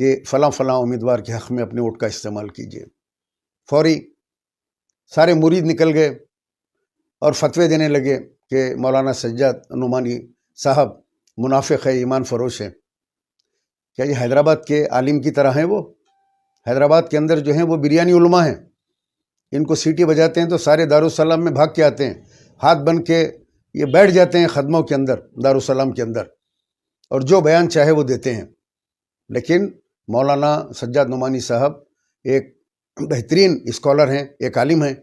کہ فلاں فلاں امیدوار کے حق میں اپنے ووٹ کا استعمال کیجیے۔ فوری سارے مرید نکل گئے اور فتوے دینے لگے کہ مولانا سجاد نعمانی صاحب منافق ہے، ایمان فروش ہے۔ کیا یہ حیدرآباد کے عالم کی طرح ہیں؟ وہ حیدرآباد کے اندر جو ہیں وہ بریانی علماء ہیں، ان کو سیٹی بجاتے ہیں تو سارے دارالسلام میں بھاگ کے آتے ہیں، ہاتھ بن کے یہ بیٹھ جاتے ہیں خدموں کے اندر دارالسلام کے اندر، اور جو بیان چاہے وہ دیتے ہیں۔ لیکن مولانا سجاد نعمانی صاحب ایک بہترین اسکالر ہیں، ایک عالم ہیں،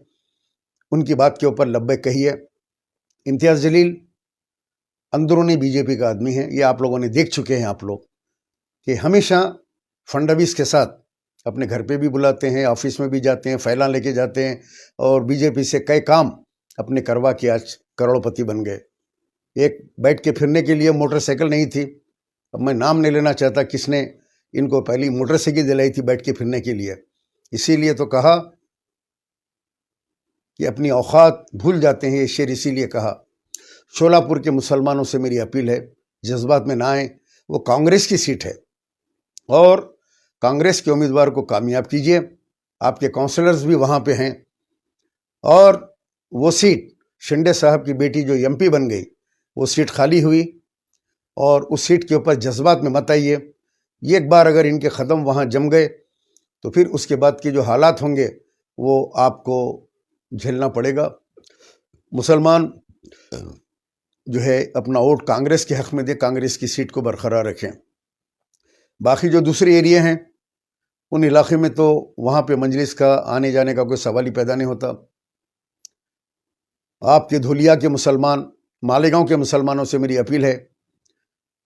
ان کی بات کے اوپر لبیک کہی ہے۔ امتیاز جلیل اندرونی بی جے پی کا آدمی ہے، یہ آپ لوگوں نے دیکھ چکے ہیں، آپ لوگ کہ ہمیشہ فنڈویز کے ساتھ اپنے گھر پہ بھی بلاتے ہیں، آفس میں بھی جاتے ہیں، فائلاں لے کے جاتے ہیں، اور بی جے پی سے کئی کام اپنے کروا کے آج کروڑ پتی بن گئے۔ ایک بیٹھ کے پھرنے کے لیے موٹر سائیکل نہیں تھی، اب میں نام نہیں لینا چاہتا کس نے ان کو پہلی موٹر سائیکل دلائی تھی بیٹھ کے پھرنے کے لیے۔ اسی لیے تو کہا کہ اپنی اوقات بھول جاتے ہیں، یہ شعر اسی لیے کہا۔ شولاپور کے مسلمانوں سے میری اپیل ہے، جذبات میں نہ آئیں، وہ کانگریس کی سیٹ ہے اور کانگریس کے امیدوار کو کامیاب کیجیے۔ آپ کے کونسلرز بھی وہاں پہ ہیں، اور وہ سیٹ شنڈے صاحب کی بیٹی جو ایم پی بن گئی، وہ سیٹ خالی ہوئی، اور اس سیٹ کے اوپر جذبات میں مت آئیے۔ یہ ایک بار اگر ان کے قدم وہاں جم گئے تو پھر اس کے بعد کے جو حالات ہوں گے وہ آپ کو جھیلنا پڑے گا۔ مسلمان جو ہے اپنا ووٹ کانگریس کے حق میں دے، کانگریس کی سیٹ کو برقرار رکھیں۔ باقی جو دوسرے ایریا ہیں ان علاقے میں تو وہاں پہ مجلس کا آنے جانے کا کوئی سوال ہی پیدا نہیں ہوتا۔ آپ کے دھولیا کے مسلمان، مالیگاؤں کے مسلمانوں سے میری اپیل ہے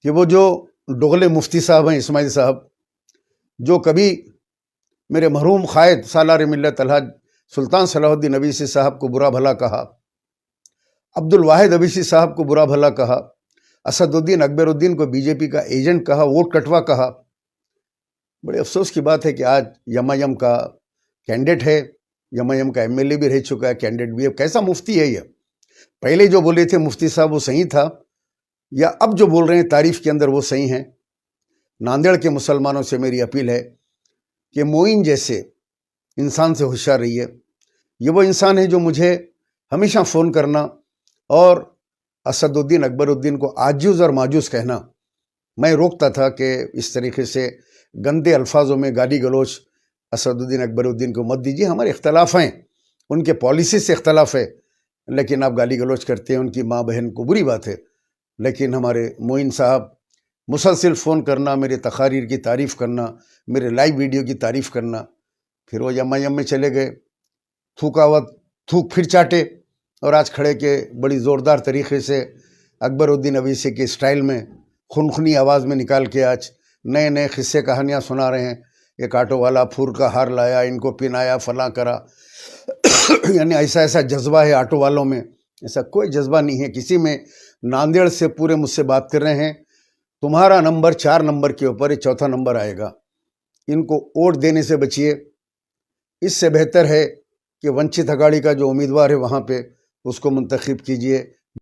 کہ وہ جو ڈغلے مفتی صاحب ہیں اسماعیل صاحب، جو کبھی میرے مرحوم قائد سالار ملت الحاج سلطان صلاح الدین اویسی صاحب کو برا بھلا کہا، عبد الواحد اویسی صاحب کو برا بھلا کہا، اسد الدین اکبر الدین کو بی جے پی کا ایجنٹ کہا، ووٹ کٹوا کہا، بڑے افسوس کی بات ہے کہ آج یم آئی ایم کا کینڈیڈیٹ ہے، یم آئی ایم کا ایم ایل اے بھی رہ چکا ہے، کینڈیڈیٹ بھی ہے۔ کیسا مفتی ہے یہ؟ پہلے جو بولے تھے مفتی صاحب وہ صحیح تھا، یا اب جو بول رہے ہیں تعریف کے اندر وہ صحیح ہیں؟ ناندیڑ کے مسلمانوں سے میری اپیل ہے کہ معین جیسے انسان سے ہوشیار رہیے۔ یہ وہ انسان ہے جو مجھے ہمیشہ فون کرنا اور اسد الدین اکبر الدین کو عاجز اور ماجوز کہنا، میں روکتا تھا کہ اس طریقے سے گندے الفاظوں میں گالی گلوچ اسد الدین اکبر الدین کو مت دیجیے۔ ہمارے اختلاف ہیں، ان کے پالیسی سے اختلاف ہے، لیکن آپ گالی گلوچ کرتے ہیں ان کی ماں بہن کو، بری بات ہے۔ لیکن ہمارے معین صاحب مسلسل فون کرنا، میرے تقاریر کی تعریف کرنا، میرے لائیو ویڈیو کی تعریف کرنا، پھر وہ یم آئی ایم میں چلے گئے، تھوکا ہوا تھوک پھر چاٹے، اور آج کھڑے کے بڑی زوردار طریقے سے اکبر الدین اویسی کے اسٹائل میں خنخنی آواز میں نکال کے آج نئے نئے قصے کہانیاں سنا رہے ہیں۔ ایک آٹو والا پھور کا ہار لایا، ان کو پنایا، فلاں کرا، یعنی ایسا جذبہ ہے آٹو والوں میں، ایسا کوئی جذبہ نہیں ہے کسی میں۔ ناندیڑ سے پورے مجھ سے بات کر رہے ہیں، تمہارا نمبر 4 نمبر کے اوپر 4تھا نمبر آئے گا، ان کو ووٹ دینے سے بچیے۔ اس سے بہتر ہے کہ ونچت اگاڑی کا جو امیدوار ہے وہاں پہ اس کو منتخب کیجیے۔